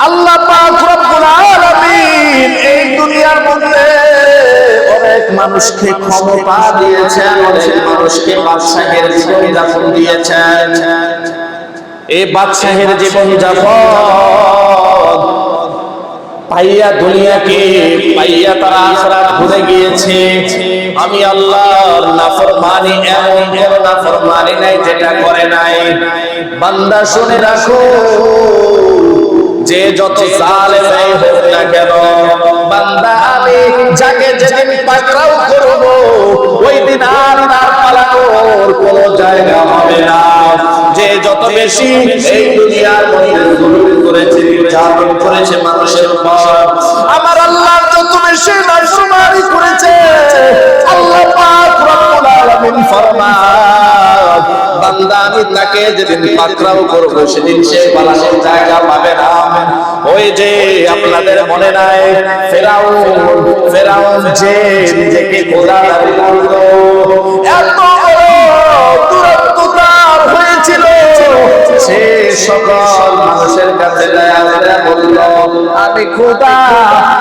আল্লাহ পাক রব্বুল আলামিন এই দুনিয়ার মধ্যে অনেক মানুষকে ক্ষমতা দিয়েছেন, অনেক মানুষকে বাদশাহের জীবন যাপন দিয়েছেন। এই বাদশাহের জীবন যাপন পাইয়া দুনিয়াকে পাইয়া তারা আখিরাত ভুলে গিয়েছে। আমি আল্লাহর নাফরমানি এমন কোন নাফরমানি নাই যেটা করে নাই। বান্দা শুনে রাখো, যে যত জালেম হোক না কেন, বান্দা আমি যাকে যেদিন পাকড়াও করব ওই দিন আর তার পালানোর কোনো জায়গা হবে না। যে যত বেশি এই দুনিয়ার মধ্যে জুলুম করেছে, নির্যাতন করেছে মানুষের উপর, আমার আল্লাহ যত বেশি নাফরমানি করেছে, আল্লাহ পাক রব্বুল আলামিন ফরমান, বান্দা আমি তাকে যেদিন পাকড়াও করব সেদিন সে পালানোর জায়গা পাবে না। ওই যে আপনাদের মনে নাই ফেরাউন যে নিজেকে খোদা দাবি করত, এত দুরন্ততার হয়েছিল, সে সকল মানুষের কাছে বলল আমি খোদা,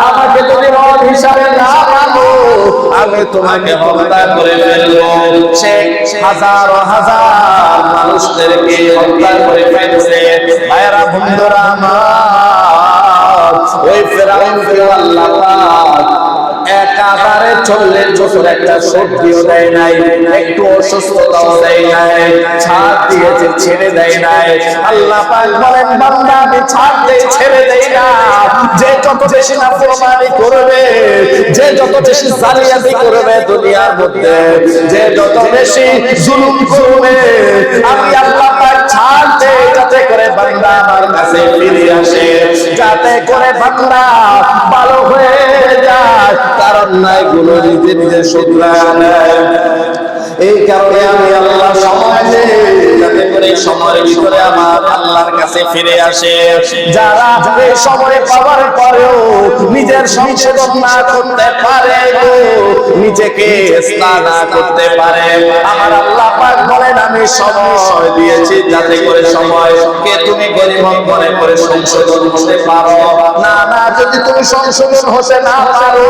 আমাকে যদি রব হিসাবে না মানো আমি তোমাকে হত্যা করে ফেলবো। সে হাজার হাজার মানুষদেরকে হত্যা করে ফেলছে। ভাইরা বন্ধুরা আমার, ওই ফেরাউনকে আল্লাহ পাক একাধারে 40 বছর একটা সর্দিও দেয় নাই, একটু অসুস্থতাও দেয় নাই, ছাড় দিয়েছে, ছেড়ে দেয় নাই। আল্লাহ পাক বলেন বান্দা আমি ছাড় দেই, ছেড়ে দেই না। যে যত বেশি নাফরমানি করবে, যে যত বেশি জালিয়াতি করবে দুনিয়ার মধ্যে, যে যত বেশি জুলুম করবে, আমি আল্লাহ পাক ছাড় দেই যাতে করে বান্দা আমার কাছে ফিরে আসে, যাতে করে বান্দা ভালো হয়ে যায়, কারণ নাই গুলো নিজে নিজে শুধরায় নেয়। এই কারণে আমি আল্লাহ সময় দেই যাতে করে সময়ের ভিতরে আমার আল্লাহর কাছে ফিরে আসে। যারা এই সময় পাওয়ার পরেও নিজের সংশোধন না করতে পারে, নিজেকে ইসলাহ না করতে পারে, আমার আল্লাহ পাক বলেন আমি সময় দিয়েছি যাতে করে সময়কে তুমি গনিমত মনে করে সংশোধন হতে পারো। না না, যদি তুমি সংশোধন হতে না পারো,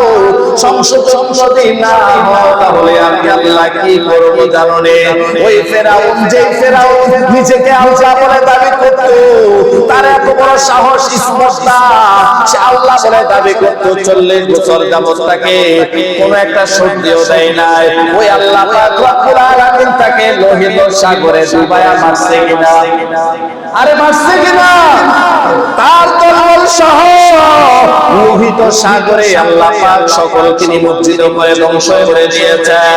সংশোধন যদি না হয়, তাহলে আমি আল্লাহ কি করবো জানো নে? ওই ফেরাউন, যে ফেরাউন নিজেকে আল্লাহ বলে দাবি করত, তার এত বড় সাহস, স্পর্ধা, সে আল্লাহ বলে দাবি করত, 40 বছর যাবত তাকে কোন একটা সর্দিও দেয় নাই। ওই আল্লাহ পাক রব্বুল আলামিন তাকে লোহিত সাগরে ডুবায়া মারছে কিনা? আরে মারছে কিনা? তার তলোয়ার সহ লোহিত সাগরে আল্লাহ পাক সকলকে নিমজ্জিত করে ধ্বংস করে দিয়েছেন।